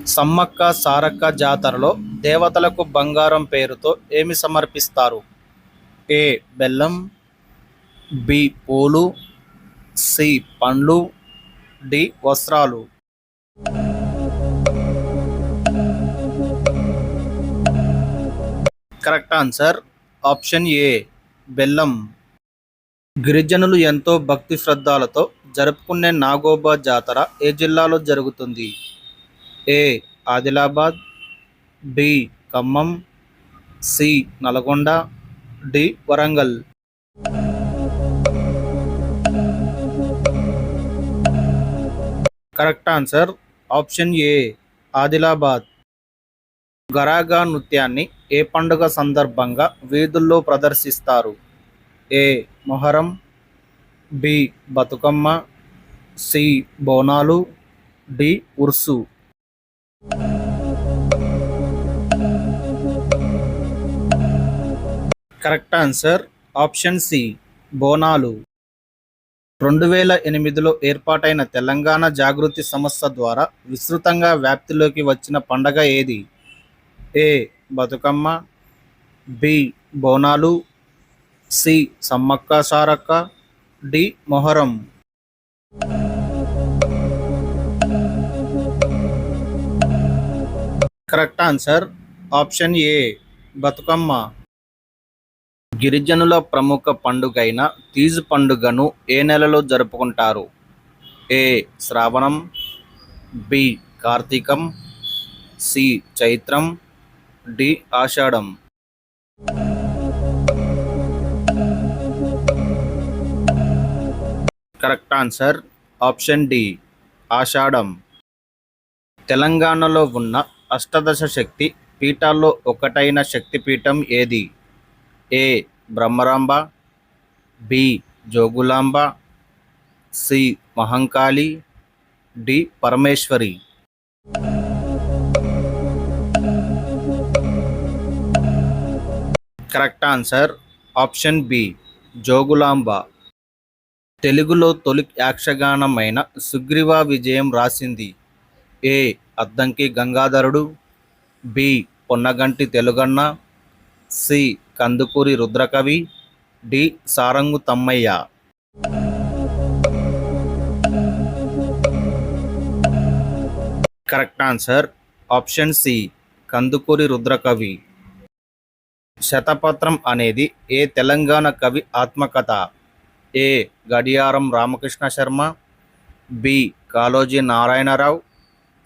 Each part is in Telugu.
సమ్మక్క సారక్క జాతరలో దేవతలకు బంగారం పేరుతో ఏమి సమర్పిస్తారు? ఏ. బెల్లం, బి. పూలు, సి. పండ్లు, డి. వస్త్రాలు. కరెక్ట్ ఆన్సర్ ఆప్షన్ ఏ. బెల్లం. గిరిజనులు ఎంతో భక్తి శ్రద్ధలతో జరుపుకునే నాగోబా జాతర ఏ జిల్లాలో జరుగుతుంది? A. Adilabad, B. Khammam, C. Nalgonda, D. Warangal. Correct answer option A. Adilabad. Garaga నృత్యాన్ని ఏ పండుగ సందర్భంగా వీధుల్లో ప్రదర్శిస్తారు? A. Moharram, B. Bathukamma, C. Bonalu, D. Ursu. Correct answer option C. Bonalu. 2008లో ఏర్పాటైన తెలంగాణ జాగృతి సంస్థ ద్వారా విస్తృతంగా వ్యాప్తిలోకి వచ్చిన పండగ ఏది? A. Bathukamma, B. Bonalu, C. Sammakka Sarakka, D. Moharram. Correct answer option A. Bathukamma. గిరిజనుల ప్రముఖ పండుగైన తీజ్ పండుగను ఏ నెలలో జరుపుకుంటారు? A. Shravanam, B. Karthikam, C. Chaitram, D. Ashadham. Correct answer option D. Ashadham. తెలంగాణలో ఉన్న అష్టాదశ శక్తి పీఠాల్లో ఒకటైన శక్తిపీఠం ఏది? A. Brahmaramba, B. Jogulamba, C. Mahankali, D. Parameshwari. Correct answer option B. Jogulamba. తెలుగులో తొలి యక్షగానమైన సుగ్రీవ విజయం రాసింది? A. Addanki Gangadharudu, B. Ponnaganti Telaganna, C. Kandukuri Rudrakavi, D. Sarangu Tammayya. Correct answer option C. Kandukuri Rudrakavi. Shatapatram అనేది ఏ తెలంగాణ కవి ఆత్మకథ? A. Gadiyaram Ramakrishna Sharma, B. Kaloji Narayana Rao,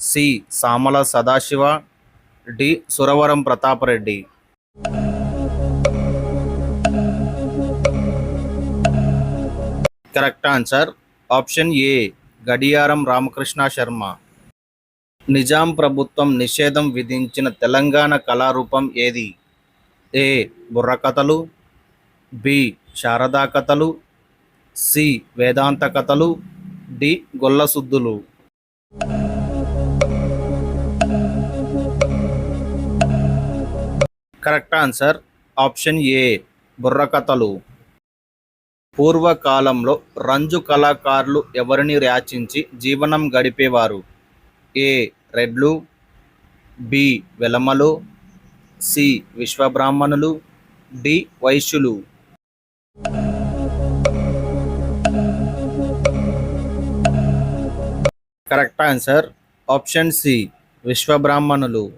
C. Samala Sadashiva, D. Suravaram Pratapa Reddy. Correct answer option A. Gadiyaram Ramakrishna Sharma. Nizam ప్రభుత్వం నిషేధం విధించిన తెలంగాణ కళారూపం ఏది? ఏ. బుర్రకథలు, బి. శారదా కథలు, సి. వేదాంత కథలు, డి. గొల్లసుద్దులు. Correct answer option A. బుర్రకథలు. పూర్వకాలంలో రంజు కళాకారులు ఎవరిని యాచించి జీవనం గడిపేవారు? ఏ. రెడ్లు, బి. వెలమలు, సి. విశ్వబ్రాహ్మణులు, డి. వైశ్యులు. Correct answer option C. విశ్వబ్రాహ్మణులు.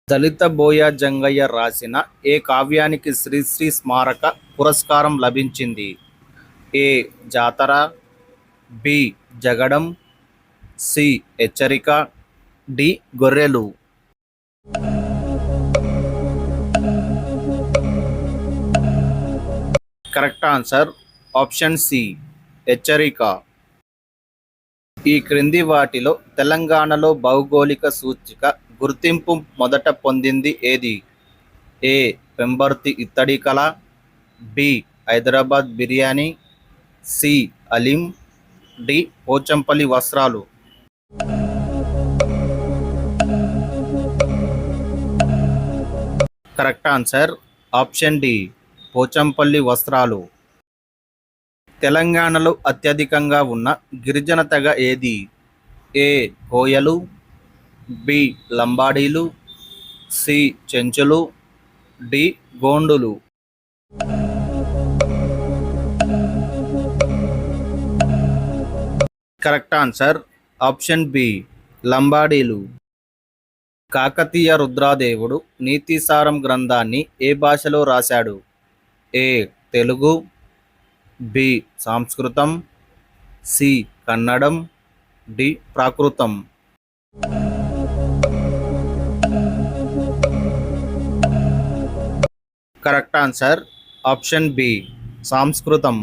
దళిత బోయ జంగయ్య రాసిన ఏ కావ్యానికి శ్రీశ్రీ స్మారక పురస్కారం లభించింది? ఏ. జాతర, బి. జగడం, సి. హెచ్చరిక, డి. గొర్రెలు. Correct answer option C. హెచ్చరిక. ఈ క్రింది వాటిలో తెలంగాణలో భౌగోళిక సూచిక గుర్తింపు మొదట పొందింది ఏది? ఏ. పెంబర్తి ఇత్తడి కళ, B. Hyderabad biryani, C. Haleem, D. Pochampally వస్త్రాలు. Correct answer option D. Pochampally వస్త్రాలు. తెలంగాణలో అత్యధికంగా ఉన్న గిరిజన తెగ ఏది? ఏ. కోయలు, బి లంబాడీలు, సి చెంచులు, డి గోండులు. కరెక్ట్ ఆన్సర్ ఆప్షన్ బి లంబాడీలు. కాకతీయ రుద్రాదేవుడు నీతిసారం గ్రంథాన్ని ఏ భాషలో రాశాడు? A Telugu, B Samskritam, C Kannadam, D Prakritam. Correct answer option B Samskritam.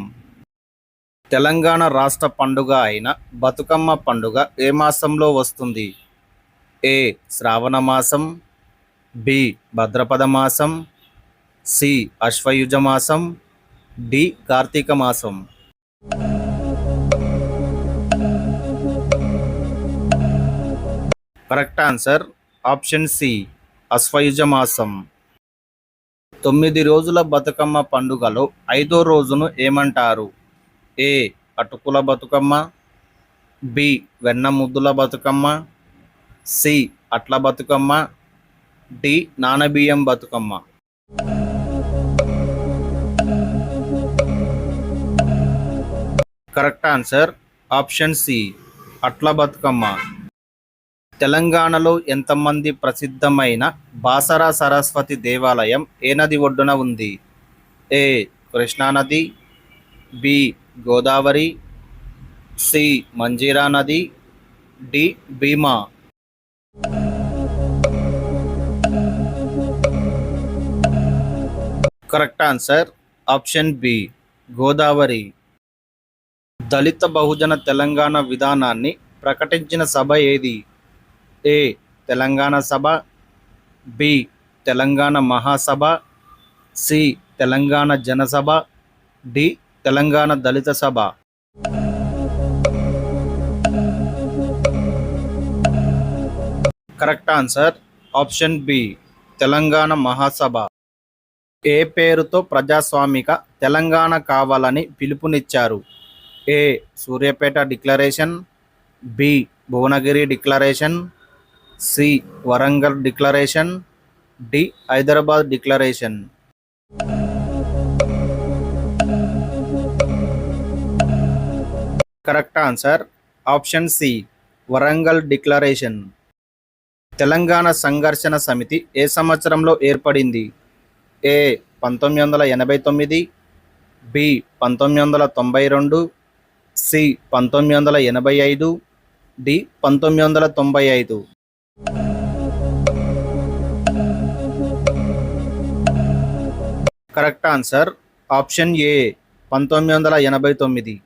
Telangana రాష్ట్ర పండుగ అయిన బతుకమ్మ పండుగ ఏ మాసంలో వస్తుంది? ఏ శ్రావణ మాసం, బి భద్రపద మాసం, సి అశ్వయుజ మాసం, డి కార్తీక మాసం. కరెక్ట్ ఆన్సర్ ఆప్షన్ సి అశ్వయుజ మాసం. 9 రోజుల బతుకమ్మ పండుగలో 5వ రోజును ఏమంటారు? ఏ అటుకుల బతుకమ్మ, బి వెన్న ముద్దుల Bathukamma, C Atla Bathukamma, D Nanabiyyam Bathukamma. Correct answer option C Atla Bathukamma. తెలంగాణలో ఎంతమంది ప్రసిద్ధమైన బాసరా సరస్వతి దేవాలయం ఏ నది ఒడ్డున ఉంది? ఏ కృష్ణానది, బి గోదావరి, సి మంజీరా నది, D Bhima. Correct answer option B Godavari. దళిత బహుజన తెలంగాణ విధానాన్ని ప్రకటించిన సభ ఏది? A Telangana Sabha, B Telangana Mahasabha, C Telangana Janasabha, D Telangana Dalita Sabha. Correct answer option B Telangana Mahasabha. ఏ పేరుతో ప్రజాస్వామిక తెలంగాణ కావాలని పిలుపునిచ్చారు? A Suryapet declaration, B Bhuvanagiri declaration, C Warangal declaration, D Hyderabad declaration. Correct answer option C Warangal declaration. Telangana Sangharshana Samithi ఏ సంవత్సరంలో ఏర్పడింది? A 1989, B 1992, C 1985, D 1995. Correct answer option A 1989.